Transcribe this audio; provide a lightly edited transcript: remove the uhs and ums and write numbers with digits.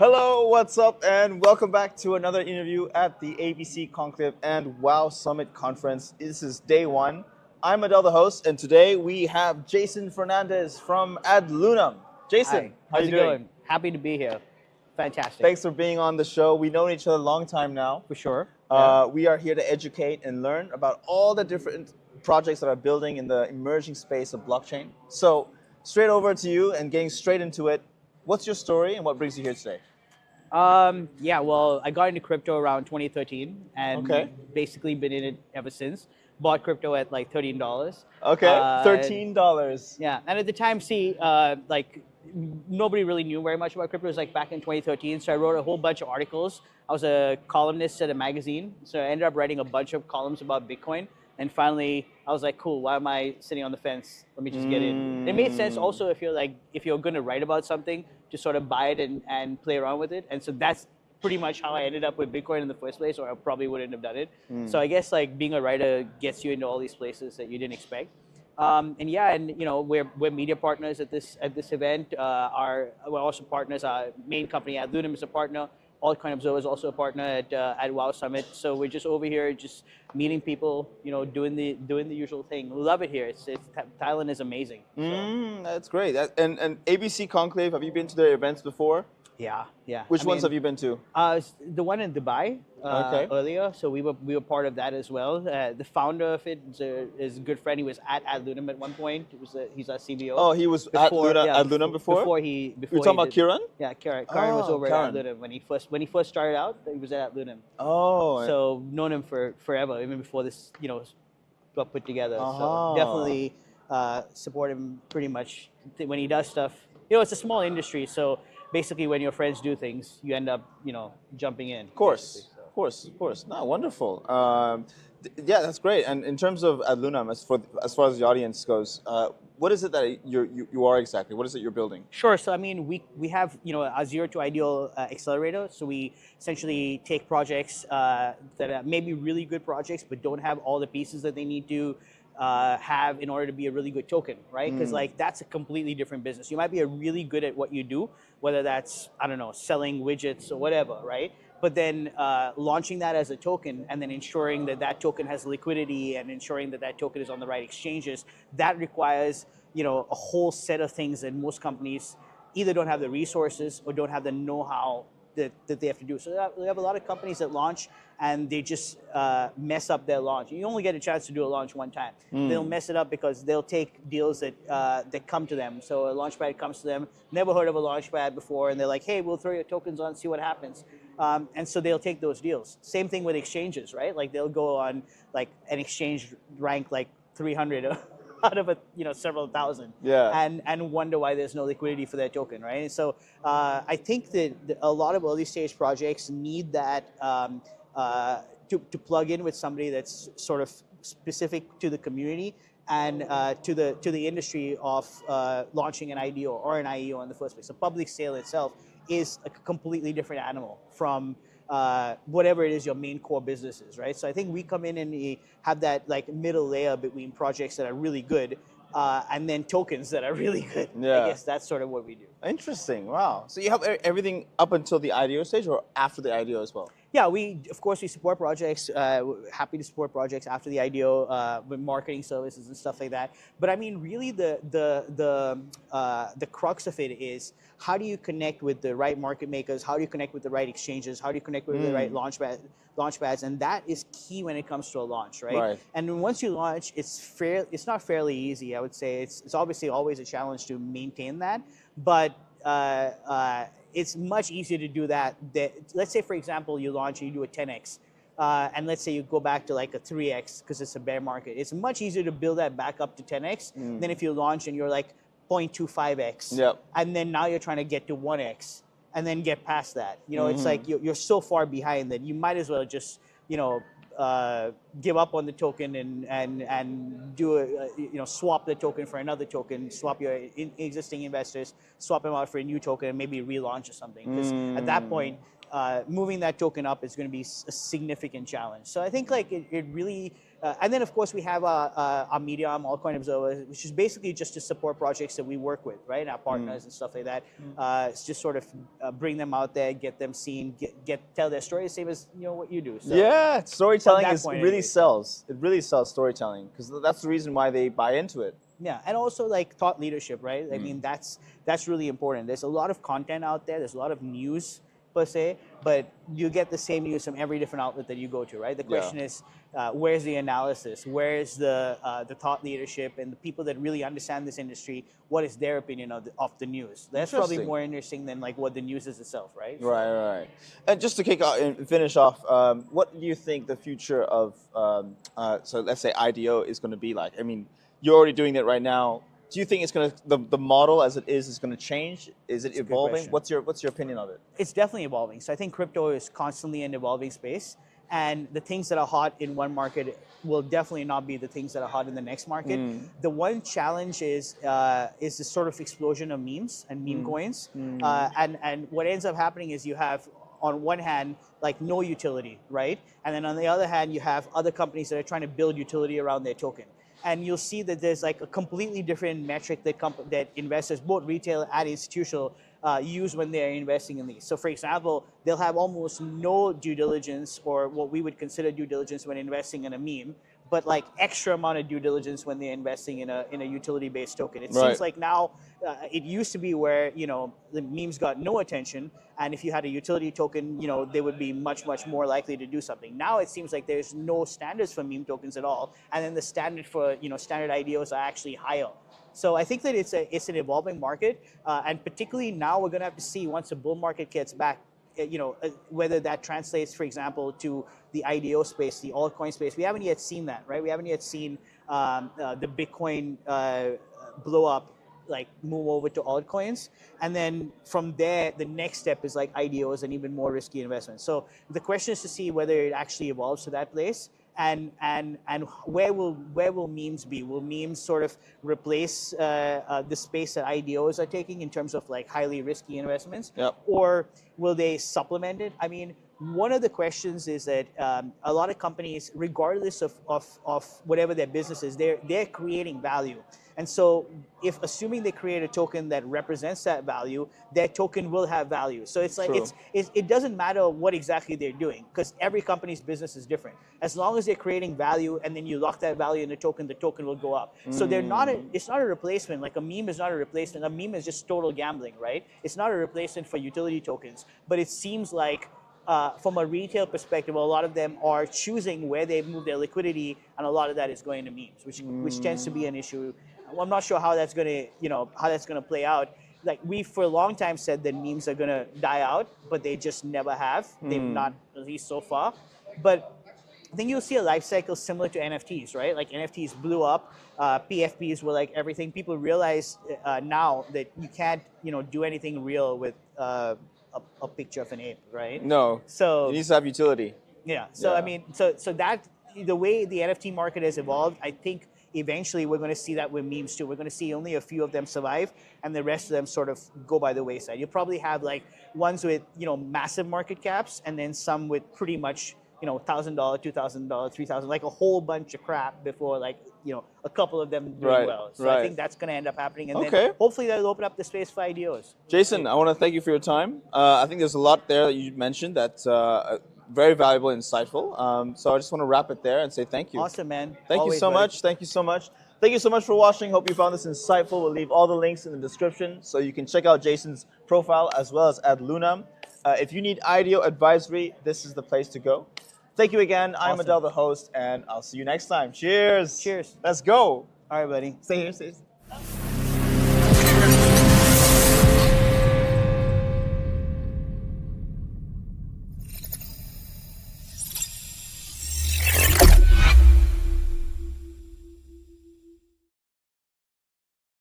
Hello, what's up, and welcome back to another interview at the ABC Conclave and WOW Summit Conference. This is day one. I'm Adele, the host, and today we have Jason Fernandes from AdLunam. Jason, Hi, how how's you it doing? going? Happy to be here. Fantastic. Thanks for being on the show. We've known each other a long time now. For sure. We are here to educate and learn about all the different projects that are building in the emerging space of blockchain. So, straight over to you and getting straight into it. What's your story and what brings you here today? Well, I got into crypto around 2013 and basically been in it ever since. Bought crypto at like $13. Okay, $13. Yeah, and at the time, nobody really knew very much about crypto. It was like back in 2013, so I wrote a whole bunch of articles. I was a columnist at a magazine, so I ended up writing a bunch of columns about Bitcoin. And finally, I was like, cool, why am I sitting on the fence? Let me just get in. It made sense also if you're going to write about something, to sort of buy it and play around with it. And so that's pretty much how I ended up with Bitcoin in the first place, or I probably wouldn't have done it. So I guess like being a writer gets you into all these places that you didn't expect. We're media partners at this event. We're also partners. Our main company, AdLunam, is a partner. Altcoin Observer is also a partner at WOW Summit. So we're just over here, just meeting people, doing the usual thing. We love it here. Thailand is amazing. So. That's great. And ABC Conclave, have you been to their events before? Yeah. Which ones have you been to? The one in Dubai earlier. So we were part of that as well. The founder of it is a good friend. He was at AdLunam at one point. He's our CBO. Oh, he was at AdLunam before? Before you're talking about Kiran? Yeah, Karan was over at AdLunam when he first started out. He was at AdLunam. Oh. So known him for forever, even before this got put together. So definitely support him pretty much when he does stuff. It's a small industry, so basically when your friends do things, you end up, jumping in. Of course. No, wonderful. Yeah, that's great. And in terms of AdLunam, as far as the audience goes, what is it that you are exactly? What is it you're building? Sure. So I mean, we have a zero to ideal accelerator. So we essentially take projects that are maybe really good projects, but don't have all the pieces that they need to have in order to be a really good token, right? Because that's a completely different business. You might be really good at what you do, whether that's, I don't know, selling widgets or whatever, right? But then launching that as a token and then ensuring that that token has liquidity and ensuring that that token is on the right exchanges, that requires a whole set of things that most companies either don't have the resources or don't have the know-how that they have to do. So we have a lot of companies that launch and they just mess up their launch. You only get a chance to do a launch one time. They'll mess it up because they'll take deals that come to them. So a Launchpad comes to them, never heard of a Launchpad before, and they're like, hey, we'll throw your tokens on, see what happens. And so they'll take those deals. Same thing with exchanges, right? Like they'll go on like an exchange rank like 300 out of several thousand, and wonder why there's no liquidity for their token, right? And so I think that a lot of early stage projects need that to plug in with somebody that's sort of specific to the community and to the industry of launching an IDO or an IEO in the first place. A public sale itself is a completely different animal from whatever it is your main core business is, right? So I think we come in and we have that like middle layer between projects that are really good and then tokens that are really good. I guess that's sort of what we do. Interesting. Wow. So you have everything up until the IDO stage or after the IDO as well? Yeah, of course we support projects. We're happy to support projects after the IDO with marketing services and stuff like that. But I mean, really, the crux of it is how do you connect with the right market makers? How do you connect with the right exchanges? How do you connect with the right launchpads? And that is key when it comes to a launch, right? And once you launch, it's not fairly easy. I would say it's obviously always a challenge to maintain that, but it's much easier to do that. Let's say, for example, you launch and you do a 10x, and let's say you go back to like a 3x because it's a bear market. It's much easier to build that back up to 10x than if you launch and you're like 0.25x, and then now you're trying to get to 1x and then get past that. It's like you're so far behind that you might as well just give up on the token and do swap the token for another token, swap your existing investors, swap them out for a new token, and maybe relaunch or something. Because at that point, moving that token up is going to be a significant challenge. So I think like it really And then, of course, we have our media arm, Altcoin Observer, which is basically just to support projects that we work with, right? Our partners and stuff like that. It's just sort of bring them out there, get them seen, tell their story, same as what you do. So, yeah, storytelling point, really sells. It really sells storytelling because that's the reason why they buy into it. Yeah, and also like thought leadership, right? I mean, that's really important. There's a lot of content out there. There's a lot of news per se, but you get the same news from every different outlet that you go to, right? The question is, where's the analysis? Where's the thought leadership and the people that really understand this industry? What is their opinion of the news? That's probably more interesting than like what the news is itself, right? Right. And just to kick off and finish off, what do you think the future of so let's say IDO is going to be like? I mean, you're already doing it right now. Do you think it's going to the model as it is going to change? Is it evolving? What's your opinion of it? It's definitely evolving. So I think crypto is constantly an evolving space, and the things that are hot in one market will definitely not be the things that are hot in the next market. The one challenge is this sort of explosion of memes and meme coins, and what ends up happening is you have, on one hand, like no utility, right? And then on the other hand, you have other companies that are trying to build utility around their token. And you'll see that there's like a completely different metric that investors, both retail and institutional, use when they're investing in these. So for example, they'll have almost no due diligence, or what we would consider due diligence when investing in a meme, but like extra amount of due diligence when they're investing in a utility-based token. It seems like now, it used to be where the memes got no attention, and if you had a utility token, they would be much more likely to do something. Now it seems like there's no standards for meme tokens at all, and then the standard for standard IDOs are actually higher. So I think that it's an evolving market, and particularly now we're going to have to see, once the bull market gets back, whether that translates, for example, to the IDO space, the altcoin space. We haven't yet seen that, right? We haven't yet seen the Bitcoin blow up, like move over to altcoins, and then from there the next step is like IDOs and even more risky investments. So the question is to see whether it actually evolves to that place, and where will memes be? Will memes sort of replace the space that IDOs are taking in terms of like highly risky investments, or will they supplement it? I mean, one of the questions is that a lot of companies, regardless of whatever their business is, they're creating value. And so if assuming they create a token that represents that value, their token will have value. So it's like it doesn't matter what exactly they're doing, because every company's business is different. As long as they're creating value and then you lock that value in the token will go up. So it's not a replacement. Like a meme is not a replacement. A meme is just total gambling, right? It's not a replacement for utility tokens. But it seems like from a retail perspective, a lot of them are choosing where they move their liquidity, and a lot of that is going to memes, which tends to be an issue. Well, I'm not sure how that's going to play out. Like, we for a long time said that memes are going to die out, but they just never have. They've not, at least so far. But I think you'll see a life cycle similar to NFTs, right? Like NFTs blew up, PFPs were like everything. People realize now that you can't, do anything real with a picture of an ape, right? No. So it needs to have utility. Yeah. So I mean, so that the way the NFT market has evolved, I think eventually we're going to see that with memes too. We're going to see only a few of them survive, and the rest of them sort of go by the wayside. You'll probably have like ones with massive market caps, and then some with pretty much $1,000, $2,000, $3,000, like a whole bunch of crap before like a couple of them doing well. So I think that's going to end up happening, and then hopefully that'll open up the space for IDOs. Jason, I want to thank you for your time. I think there's a lot there that you mentioned that's very valuable and insightful. So I just want to wrap it there and say thank you. Awesome, man. Thank you so much. Thank you so much. Thank you so much for watching. Hope you found this insightful. We'll leave all the links in the description so you can check out Jason's profile as well as AdLunam. If you need IDO advisory, this is the place to go. Thank you again. I'm Adele, the host, and I'll see you next time. Cheers. Cheers. Let's go. All right, buddy. Stay here.